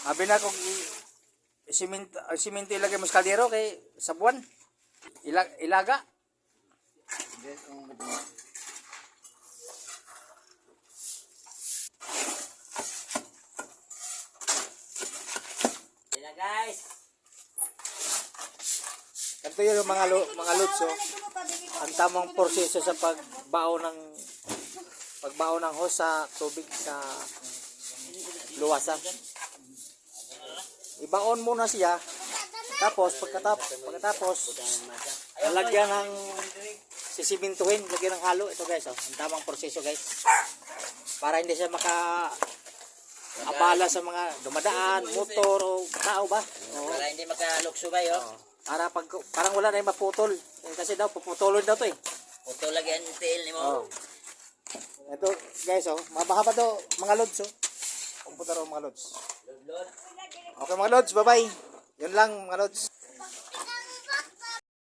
Abi na kung simento ilagay mo sa kaldero kay sa buwan. Ilaga. Yan na guys. Ito yung mga lods, oh. Ang tamang proseso sa pagbao ng hose sa tubig sa luwasa. Ibaon muna siya. Tapos pagkatapos lalagyan ng sisimintuhin, lagyan ng halo. Ito guys, oh. Ang tamang proseso guys. Para hindi siya abala sa mga dumadaan, motor o tao ba? Oo. Para hindi magkaluksubay oh. Parang wala na yung maputol. Kasi daw, puputulon daw to eh. Puto lagi ang tiil ni Oh. mo. Ito guys, oh. Mabahaba to mga lods, oh. Computer, oh, mga lods. Lord. Okay mga lods, bye-bye. Yun lang mga lods.